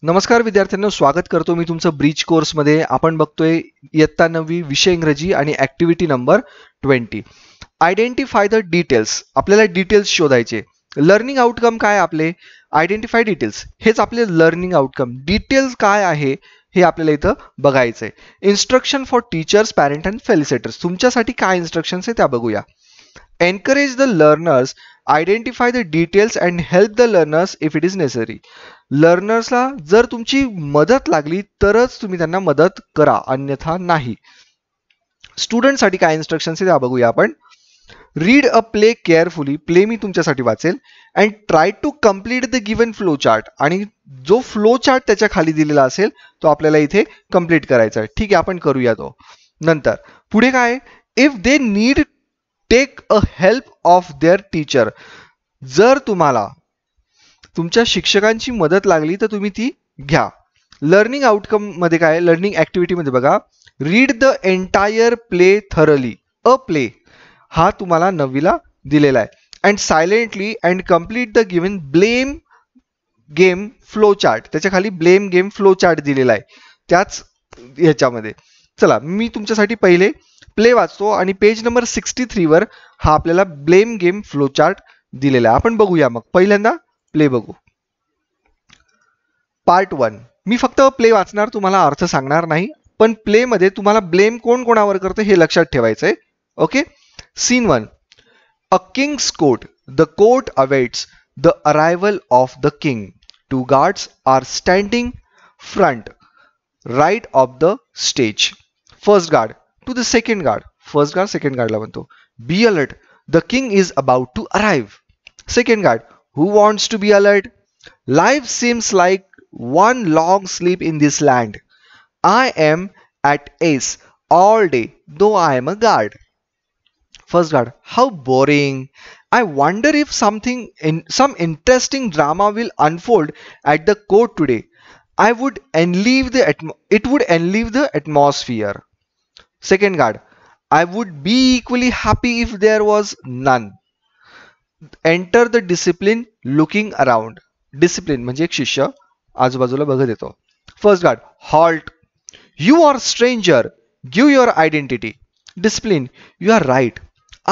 नमस्कार विद्यार्थ्यांनो, स्वागत करतो मी तुमचं ब्रिज कोर्समध्ये. आपण बघतोय इयत्ता 9वी विषय इंग्रजी आणि activity number 20. Identify the details. आपल्याला डिटेल्स शोधायचे. लर्निंग आउटकम काय आपले? Identify details. हेच आपले लर्निंग आउटकम. डिटेल्स काय आहे हे आपल्याला इथं बघायचंय. Instruction for teachers, parent and facilitators. तुमच्यासाठी काय इन्स्ट्रक्शन्स आहे त्या बघूया. Encourage the learners, identify the details and help the learners if it is necessary. लर्नर्सला जर तुमची मदत लागली तरच तुम्ही त्यांना मदत करा, अन्यथा नाही. स्टुडंटसाठी काय इन्स्ट्रक्शन्स आहे त्या बघूया आपण. Read a play carefully. Play मी तुमच्यासाठी वाचेल. And try to complete the given flow chart. आणि जो फ्लो चार्ट त्याच्या खाली दिलेला असेल तो आपल्याला इथे कम्प्लीट करायचा आहे. ठीक आहे, आपण करूया तो नंतर. पुढे काय? If they need take a help of their teacher. जर तुम्हाला तुमच्या शिक्षकांची मदत लागली तर तुम्ही ती घ्या. लर्निंग आउटकम मध्ये काय? लर्निंग ऍक्टिव्हिटी मध्ये बघा. Read the entire play thoroughly. A play हा तुम्हाला 9वीला दिलेला आहे. And silently and complete the given blame game flow chart. त्याच्या खाली ब्लेम गेम फ्लो चार्ट दिलेला आहे त्याच ह्याच्यामध्ये. चला, मी तुमच्यासाठी पहिले प्ले वाचतो आणि पेज नंबर 63 वर हा आपल्याला ब्लेम गेम फ्लो चार्ट दिलेला आहे. आपण बघूया. मग पहिल्यांदा प्ले बघू. पार्ट 1. मी फक्त प्ले वाचणार, तुम्हाला अर्थ सांगणार नाही. पण प्ले मध्ये तुम्हाला ब्लेम कोण कोणावर करते हे लक्षात ठेवायचंय. Okay. Scene 1. A king's court. The court awaits the arrival of the king. 2 guards are standing front right of the stage. First guard to the second guard. First guard second guard ला म्हणतो, be alert, the king is about to arrive. Second guard, who wants to be alert? Life seems like one long sleep in this land. I am at ace all day, though I am a guard. First guard, how boring. I wonder if some interesting drama will unfold at the court today. It would enliven the atmosphere. Second guard, I would be equally happy if there was none. Enter the discipline looking around. Discipline म्हणजे एक शिष्य आजूबाजूला बघत येतो. First guard, halt. You are stranger. Give your identity. Discipline, you are right.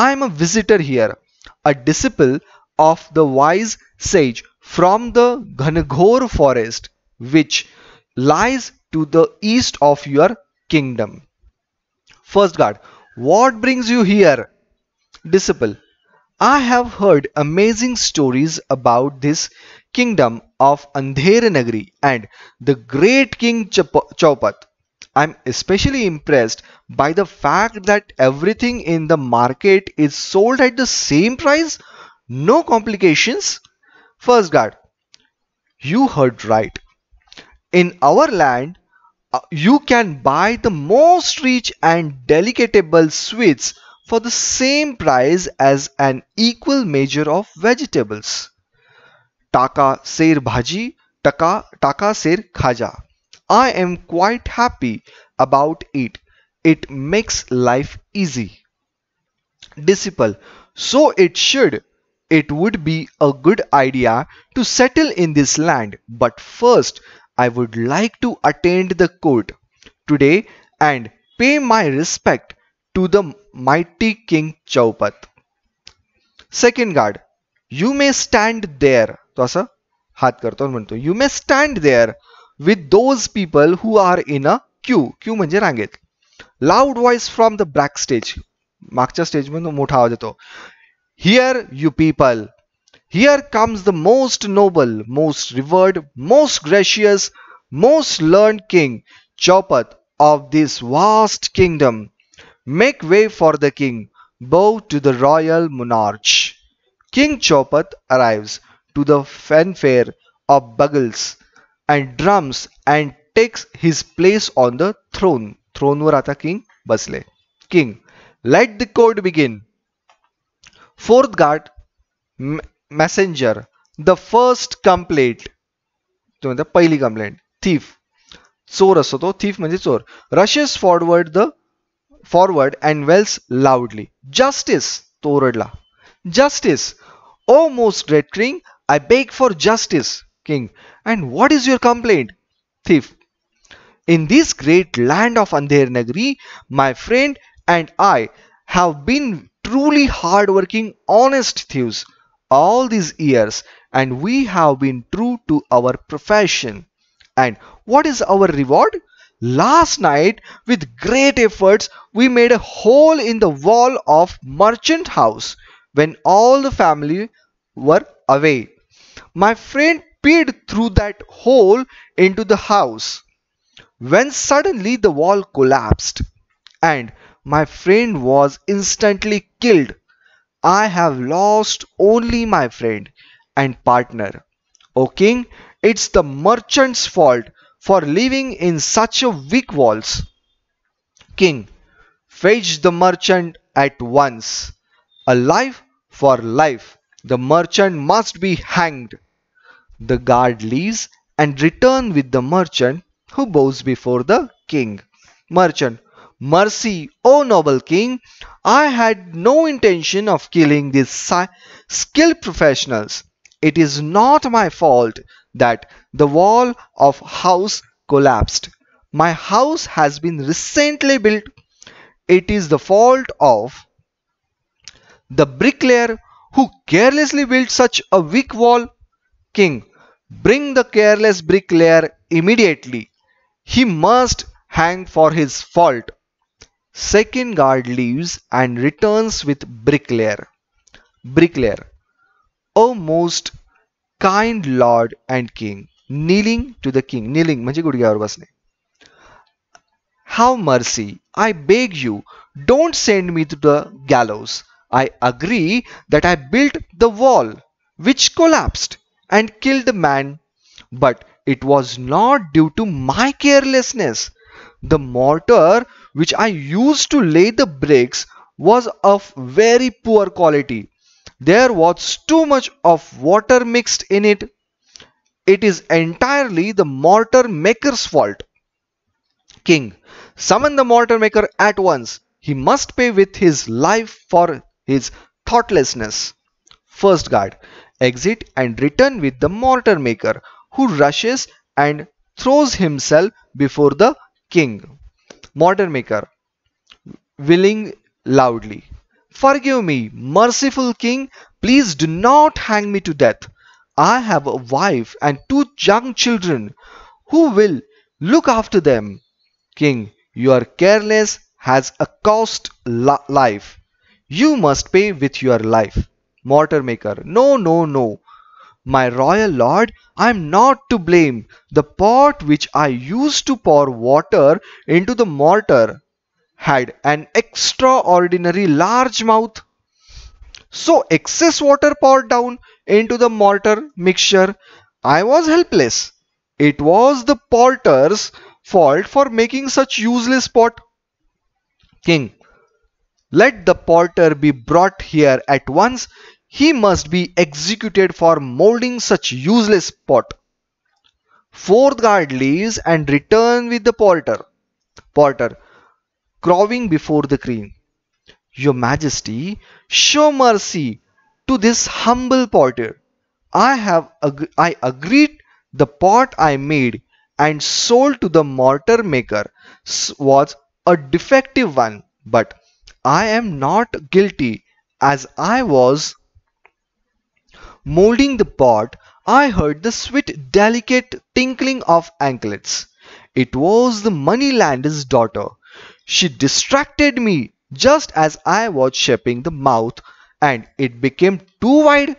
I am a visitor here. A disciple of the wise sage from the Ghanghor forest which lies to the east of your kingdom. First guard, what brings you here? Disciple, I have heard amazing stories about this kingdom of Andher Nagri and the great King Chaupat. I'm especially impressed by the fact that everything in the market is sold at the same price. No complications. First guard, you heard right. In our land, you can buy the most rich and delectable sweets for the same price as an equal measure of vegetables. Taka ser bhaji, taka ser khaja. I am quite happy about it. It makes life easy. Disciple, so it should. It would be a good idea to settle in this land, but first I would like to attend the court today and pay my respect to the mighty King Chaupat. Second guard, you may stand there. तो असं हात करतो म्हणतो, you may stand there with those people who are in a queue. Queue म्हणजे रांगेत. Loud voice from the back stage. मागच्या stage मधून मोठा आवाज येतो. Here you people. Here comes the most noble, most revered, most gracious, most learned King Chaupat of this vast kingdom. Make way for the king. Bow to the royal monarch. King Chaupat arrives to the fanfare of bugles and drums and takes his place on the throne. Throne वर आता king बसले. King, let the court begin. Fourth guard, messenger, the first complaint. तो म्हणतो पहिली complaint. thief, चोर असतो तो. thief म्हणजे चोर. rushes forward and wells loudly. Justice, तो ओरडला. Justice, oh most great king, I beg for justice. King. And what is your complaint? Thief. In this great land of Andher Nagari, my friend and I have been truly hard-working, honest thieves all these years, and we have been true to our profession. And what is our reward? Last night, with great efforts, we made a hole in the wall of merchant house when all the family were away. My friend peered through that hole into the house when suddenly the wall collapsed and my friend was instantly killed. I have lost only my friend and partner. O king, it's the merchant's fault for living in such a weak walls. King, fetch the merchant at once. A life for life. The merchant must be hanged. The guard leaves and returns with the merchant, who bows before the king. Merchant, mercy, O noble king! I had no intention of killing these skilled professionals. It is not my fault that the wall of house collapsed. My house has been recently built. It is the fault of the bricklayer who carelessly built such a weak wall. King, bring the careless bricklayer immediately. He must hang for his fault. Second guard leaves and returns with bricklayer. Bricklayer, O most kind lord and king, kneeling to the king. Kneeling म्हणजे गुडघ्यावर बसणे. Have mercy, I beg you, don't send me to the gallows. I agree that I built the wall which collapsed and killed the man, but it was not due to my carelessness. The mortar which I used to lay the bricks was of very poor quality. There was too much of water mixed in it. It is entirely the mortar maker's fault. King, summon the mortar maker at once. He must pay with his life for his thoughtlessness. First guard, exit and return with the mortar maker, who rushes and throws himself before the king. Mortar maker, wailing loudly, forgive me, merciful king, please do not hang me to death. I have a wife and two young children. Who will look after them? King, your careless has a cost life. You must pay with your life. Mortar maker, no, no, no. My royal lord, I am not to blame. The pot which I used to pour water into the mortar had an extraordinary large mouth. So excess water poured down into the mortar mixture. I was helpless. It was the potter's fault for making such useless pot. King, let the potter be brought here at once. He must be executed for molding such useless pot. Fourth guard leaves and return with the potter. Potter, crowing before the king. Your Majesty, show mercy to this humble potter. I agreed the pot I made and sold to the mortar maker was a defective one, but I am not guilty. As I was molding the pot, I heard the sweet, delicate tinkling of anklets. It was the moneylender's daughter. She distracted me just as I was shaping the mouth, and it became too wide.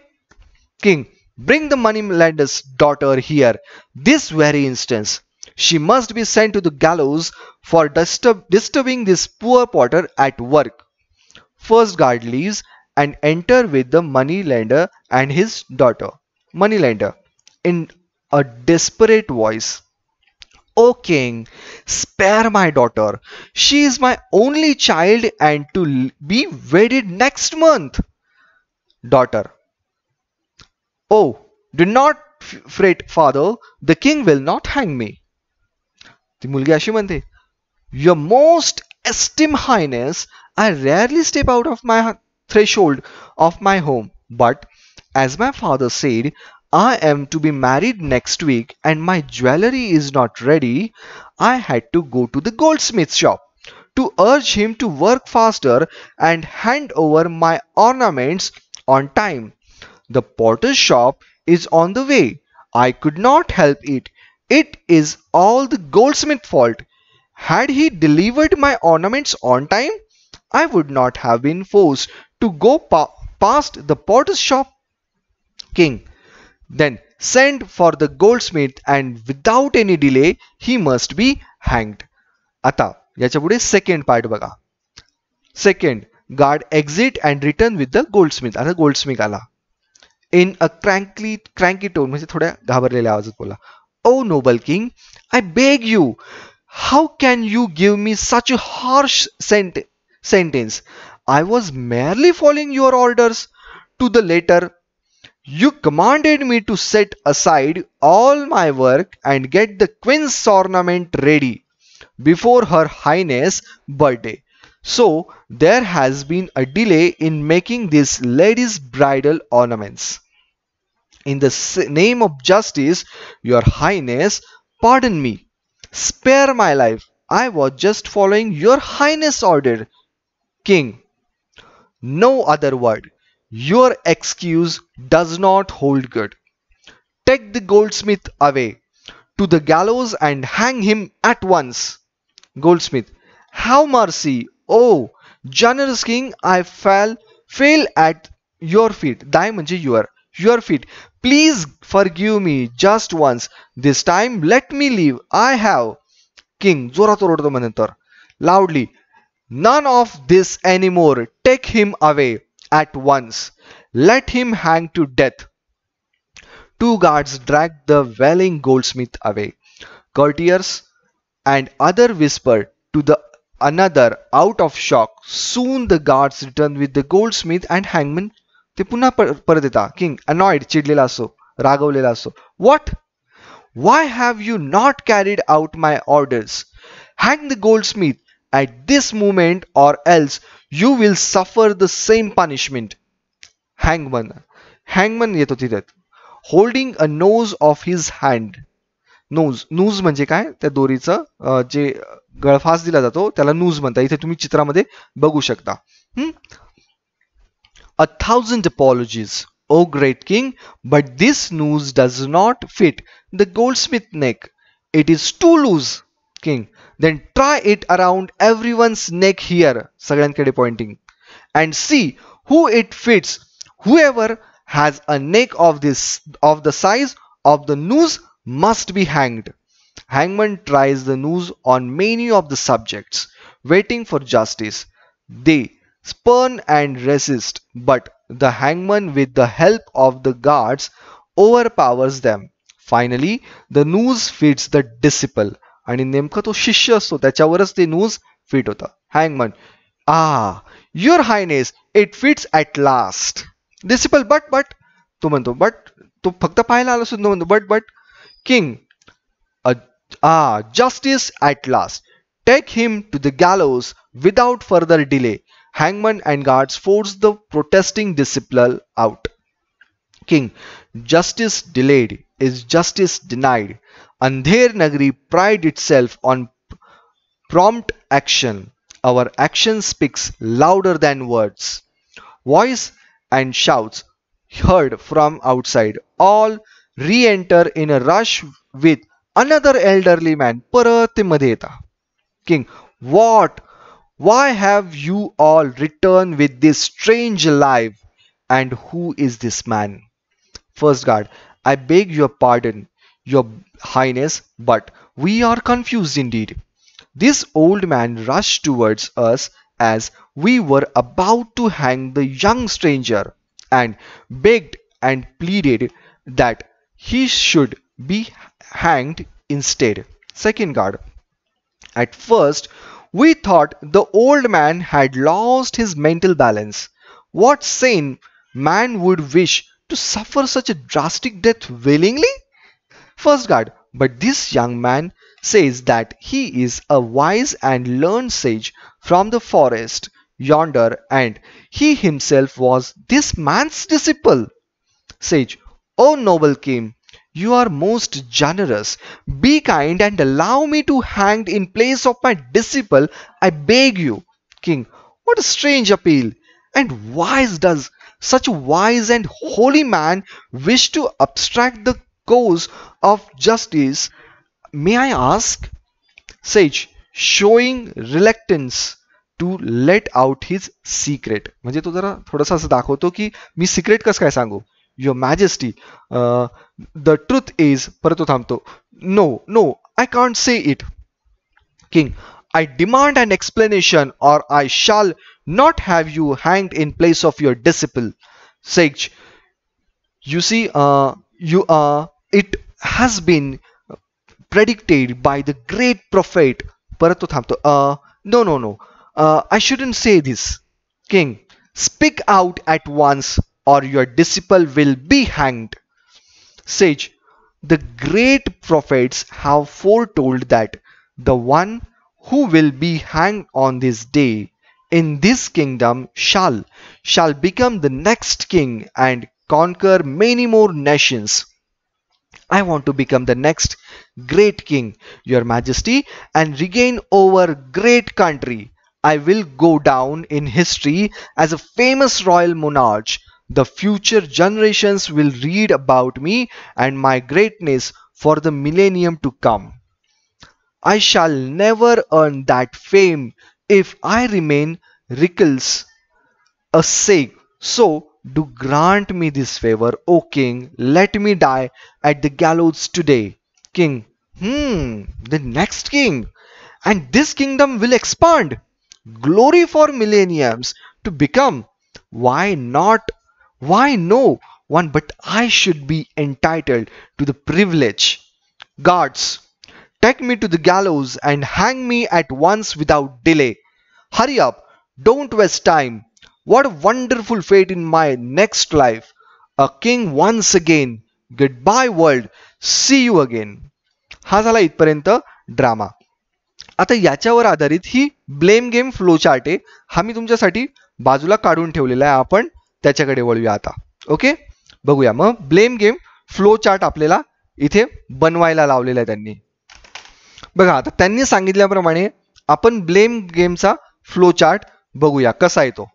King, bring the moneylender's daughter here this very instant. She must be sent to the gallows for disturbing this poor potter at work. First guard leaves and enter with the moneylender and his daughter. Moneylender, in a desperate voice, O king, spare my daughter. She is my only child and to be wedded next month. Daughter, oh, do not fret, father. The king will not hang me. ती मुलगी अशी म्हणते, Your most esteemed highness, I rarely step out of my threshold of my home, but as my father said, I am to be married next week and my jewelry is not ready, I had to go to the goldsmith shop to urge him to work faster and hand over my ornaments on time. The potter's shop is on the way. I could not help it. It is all the goldsmith's fault. Had he delivered my ornaments on time, I would not have been forced to go past the potter's shop. King, then send for the goldsmith and without any delay he must be hanged. आता याच्या पुढे second part बघा. Second, guard exit and return with the Goldsmith. आता Goldsmith आला. इन अ क्रँकी tone, म्हणजे थोड्या घाबरलेल्या आवाजात बोला. O noble king, I beg you, how can you give me such a harsh sentence? I was merely following your orders to the letter. You commanded me to set aside all my work and get the queen's ornament ready before her highness' birthday. So there has been a delay in making this lady's bridal ornaments. In the name of justice, your highness, pardon me. Spare my life. I was just following your highness' order. King, no other word. Your excuse does not hold good. Take the goldsmith away to the gallows and hang him at once. Goldsmith, have mercy. Oh, generous king, I fail at your feet. Thy म्हणजे your feet. Please forgive me just once. This time let me leave. I have. King, जोरात ओरडतो म्हणतो loudly. None of this anymore. Take him away at once. Let him hang to death. Two guards dragged the wailing goldsmith away. Courtiers and other whispered to the another out of shock. Soon the guards returned with the goldsmith and hangman. ते पुन्हा परत येता. King, annoyed, चिडलेला असो, रागवलेला असो. What? Why have you not carried out my orders? Hang the goldsmith at this moment or else you will suffer the same punishment. Hangman येतो तिथे. Holding a nose of his hand. Noose म्हणजे काय, त्या दोरीचं जे गळफास दिला जातो त्याला noose म्हणतात. इथे तुम्ही चित्रामध्ये बघू शकता. A thousand apologies, O great king, but this noose does not fit the goldsmith neck. It is too loose. King, then try it around everyone's neck here, सगळ्यांकडे pointing, and see who it fits. Whoever has a neck of the size of the noose must be hanged. Hangman tries the noose on many of the subjects, waiting for justice. They spurn and resist, but the hangman, with the help of the guards, overpowers them. Finally, the noose fits the disciple. आणि नेमका तो शिष्य असतो त्याच्यावरच ते noose fit होतं. Hangman, your highness, it fits at last. Disciple, but तो म्हणतो, बट तो फक्त पाहायला आला सुद्धा म्हणतो but king, justice at last. Take him to the gallows without further delay. Hangman and guards force the protesting disciple out. King, justice delayed is justice denied. Andher Nagari pride itself on prompt action. Our action speaks louder than words. Voice and shouts heard from outside. All re-enter in a rush with another elderly man. परत मध्ये येता. King, what? Why have you all returned with this strange life? And who is this man? First guard, I beg your pardon, your highness, but we are confused indeed. This old man rushed towards us as we were about to hang the young stranger and begged and pleaded that he should be hanged instead. Second guard, at first we thought the old man had lost his mental balance. What sane man would wish to suffer such a drastic death willingly? First guard, but this young man says that he is a wise and learned sage from the forest yonder, and he himself was this man's disciple. Sage, O noble king, you are most generous. Be kind and allow me to hang in place of my disciple, I beg you. King, what a strange appeal! And why does such a wise and holy man wish to obstruct the cause of justice? May I ask? Sage, showing reluctance to let out his secret. म्हणजे तो जरा थोडासा असं दाखवतो की मी secrete कसं काय सांगू. Your Majesty, the truth is, परत तो थांबतो. No, no, I can't say it. King, I demand an explanation or I shall not have you hanged in place of your disciple. Sage, you see, it has been predicted by the great prophet. परत तो थांबतो. No, no, no. I shouldn't say this. King, speak out at once or your disciple will be hanged. Sage, the great prophets have foretold that the one who will be hanged on this day in this kingdom shall become the next king and conquer many more nations. I want to become the next great king, your majesty, and regain over great country. I will go down in history as a famous royal monarch. The future generations will read about me and my greatness for the millennium to come. I shall never earn that fame if I remain reckless, a sake. So do grant me this favor, O king. Let me die at the gallows today. King, the next king. And this kingdom will expand. Glory for millenniums to become. Why not? Why no one but I should be entitled to the privilege? Guards, take me to the gallows and hang me at once without delay. Hurry up, don't waste time. What a wonderful fate in my next life. A king once again. Goodbye world. See you again. हा झाला इथपर्यंत drama. आता याच्यावर आधारित ही blame game flow chart आहे. हा मी तुमच्यासाठी बाजूला काढून ठेवलेला आहे. आपण त्याच्याकडे वळूया आता. ओके, बघूया मग ब्लेम गेम फ्लो चार्ट आपल्याला इथे बनवायला लावलेला आहे त्यांनी. बघा आता त्यांनी सांगितल्याप्रमाणे आपण ब्लेम गेमचा फ्लो चार्ट बघूया कसा आहे तो.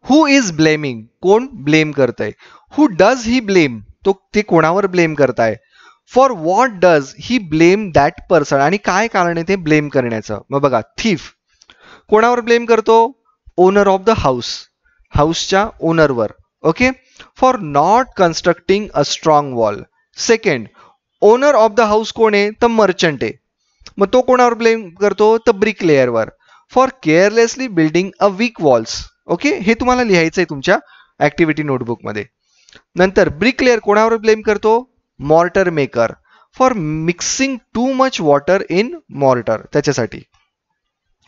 हु इज ब्लेमिंग, कोण ब्लेम करतंय. हु डज ही ब्लेम, तो ते कोणावर ब्लेम करताय. For what does he blame that person, आणि काय कारण आहे ते ब्लेम करण्याचं. मग बघा थीफ कोणावर ब्लेम करतो. ओनर ऑफ द हाऊस, हाऊसच्या ओनरवर. Okay, for not constructing a strong wall. Second, owner of the house कोण आहे, तर मर्चंट आहे. मग तो कोणावर ब्लेम करतो, तर ब्रिक लेअरवर. For carelessly building a weak walls. Okay, हे तुम्हाला लिहायचं आहे तुमच्या ऍक्टिव्हिटी नोटबुक मध्ये. नंतर ब्रिक लेअर कोणावर ब्लेम करतो, mortar maker. For mixing too much water in mortar, त्याच्यासाठी.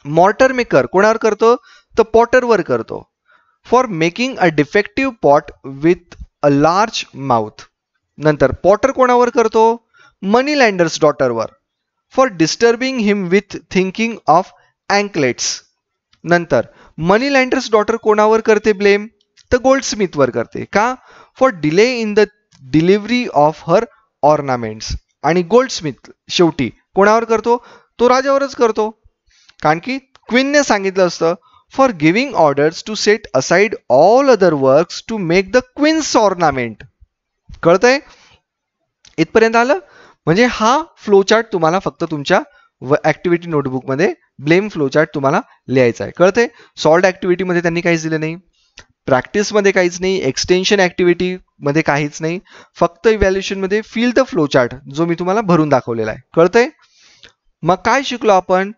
मॉर्टर मेकर कोणावर करतो, तर पॉटरवर करतो. For making a defective pot with a large mouth. नंतर पॉटर कोणावर करतो, मनी लँडर्स डॉटरवर. For disturbing him with thinking of anklets. नंतर मनी लँडर्स डॉटर कोणावर करते ब्लेम, तर गोल्डस्मिथवर करते. का, for delay in the delivery of her ornaments. आणि गोल्डस्मिथ शेवटी कोणावर करतो, तो राजावरच करतो. कारण की क्वीनने सांगितलं असतं for giving orders to set aside all other works to make the queen's ornament. कळतंय इथपर्यंत आलं. म्हणजे हा फ्लो चार्ट तुम्हाला फक्त तुमच्या ऍक्टिव्हिटी नोटबुक मध्ये ब्लेम फ्लो चार्ट तुम्हाला लिहायचा आहे. कळतंय. सॉल्ड ऍक्टिव्हिटी मध्ये त्यांनी काहीच दिलं नाही, प्रॅक्टिस मध्ये काहीच नाही, एक्सटेन्शन ऍक्टिव्हिटी मध्ये काहीच नाही, फक्त इव्हॅल्युएशन मध्ये फिल द फ्लो चार्ट जो मी तुम्हाला भरून दाखवलेला आहे. कळतंय. मग काय शिकलो आपण.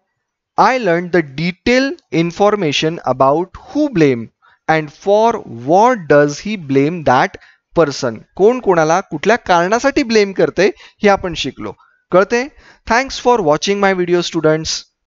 I learn the detail information about who blame and for what does he blame that person. कोण कोणाला कुठल्या कारणासाठी ब्लेम करते हे आपण शिकलो. कळते. Thanks for watching my video students.